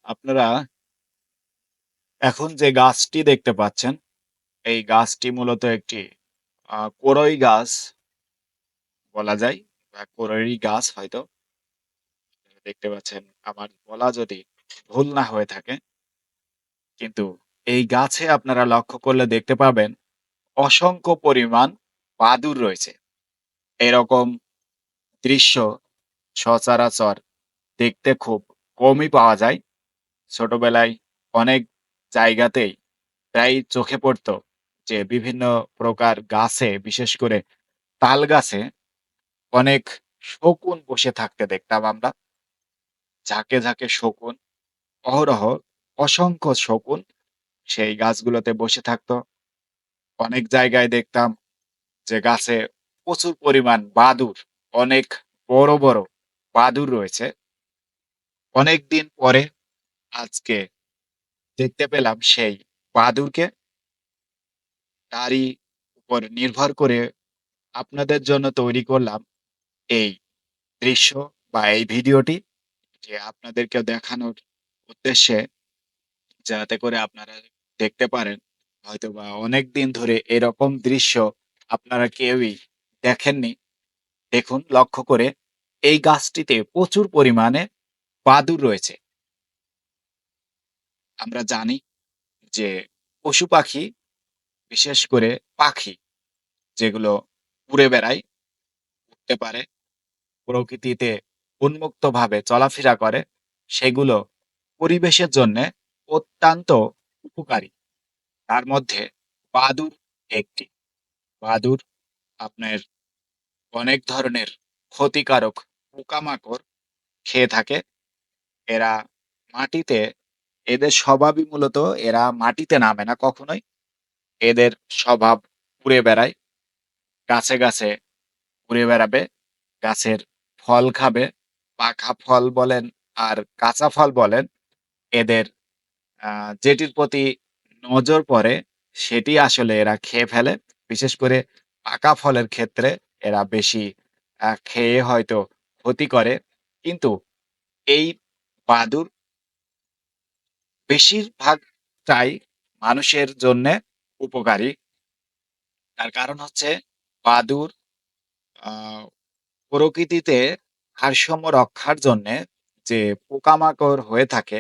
আপনারা এখন যে গাছটি দেখতে পাচ্ছেন, এই গাছটি মূলত একটি কোরই গাছ বলা যায় বা কোরই গাছ হয়তো। দেখতে পাচ্ছেন আমার বলা যদি ভুল না হয়ে থাকে। কিন্তু এই গাছে আপনারা লক্ষ্য করলে দেখতে পাবেন অসংখ্য পরিমাণ বাদুড় রয়েছে। এরকম দৃশ্য সচরাচর দেখতে খুব কমই পাওয়া যায়। ছোটবেলায় অনেক জায়গাতেই প্রায়ই চোখে পড়তো যে বিভিন্ন প্রকার গাছে বিশেষ করে তাল গাছে অনেক শকুন বসে থাকতে দেখতাম আমরা। ঝাঁকে, ঝাঁকে শকুন, অহরহ অসংখ্য শকুন সেই গাছগুলোতে বসে থাকতো। অনেক জায়গায় দেখতাম যে গাছে প্রচুর পরিমাণ বাদুড়, অনেক বড়, বড় বাদুড় রয়েছে। অনেকদিন পরে আজকে দেখতে পেলাম সেই বাদুড়কে। তারই উপর নির্ভর করে আপনাদের জন্য তৈরি করলাম এই দৃশ্য বা এই ভিডিওটি, যে আপনাদেরকে দেখানোর উদ্দেশ্যে, যাতে করে আপনারা দেখতে পারেন। হয়তোবা অনেকদিন ধরে এরকম দৃশ্য আপনারা কেউই দেখেননি। দেখুন লক্ষ্য করে এই গাছটিতে প্রচুর পরিমাণে বাদুড় রয়েছে। আমরা জানি যে পশু-পাখি, বিশেষ করে পাখি যেগুলো উড়ে বেড়ায়, উড়তে পারে, প্রকৃতিতে উন্মুক্তভাবে চলাফেরা করে, সেগুলো পরিবেশের জন্যে অত্যন্ত উপকারী। তার মধ্যে বাদুড় একটি। বাদুড় আপনার অনেক ধরনের ক্ষতিকারক পোকামাকড় খেয়ে থাকে। এরা মাটিতে, এদের স্বভাবই মূলত এরা মাটিতে নামে না কখনোই। এদের স্বভাব উড়ে বেড়ায়। গাছে, গাছে ঘুরে বেড়াবে, গাছের ফল খাবে, পাকা ফল বলেন আর কাঁচা ফল বলেন, এদের আ যেটির প্রতি নজর পড়ে সেটি আসলে এরা খেয়ে ফেলে। বিশেষ করে পাকা ফলের ক্ষেত্রে এরা বেশি খেয়ে হয়তো ক্ষতি করে। কিন্তু এই বাদুড় বেশিরভাগটাই মানুষের জন্যে উপকারী। তার কারণ হচ্ছে বাদুড় আ প্রকৃতিতে ভারসাম্য রক্ষার জন্যে যে পোকামাকড় হয়ে থাকে,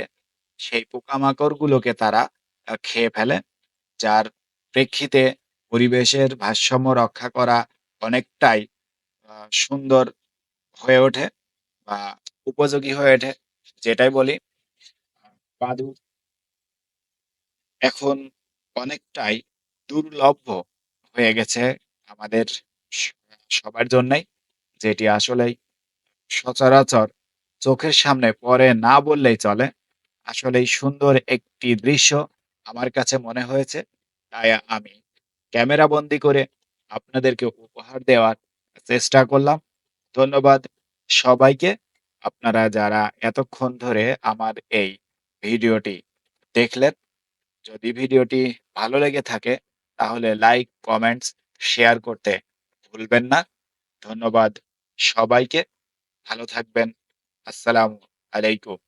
সেই পোকামাকড়গুলোকে তারা খেয়ে ফেলে। যার প্রেক্ষিতে পরিবেশের ভারসাম্য রক্ষা করা অনেকটাই আ সুন্দর হয়ে ওঠে বা উপযোগী হয়ে ওঠে। যেটাই বলি, বাদুড় এখন অনেকটাই দুর্লভ্য হয়ে গেছে আমাদের স সবার জন্যই। যেটি আসলেই সচরাচর চোখের সামনে পড়ে না বললেই চলে। আসলেই সুন্দর একটি দৃশ্য আমার কাছে মনে হয়েছে। তাই আমি ক্যামেরাবন্দী করে আপনাদেরকে উপহার দেওয়ার চেষ্টা করলাম। ধন্যবাদ সবাইকে। আপনারা যারা এতক্ষণ ধরে আমার এই ভিডিওটি দেখলেন। যদি ভিডিওটি ভালো লেগে থাকে তাহলে লাইক, কমেন্টস, শেয়ার করতে ভুলবেন না। ধন্যবাদ সবাইকে। ভালো থাকবেন। আসসালামু আলাইকুম।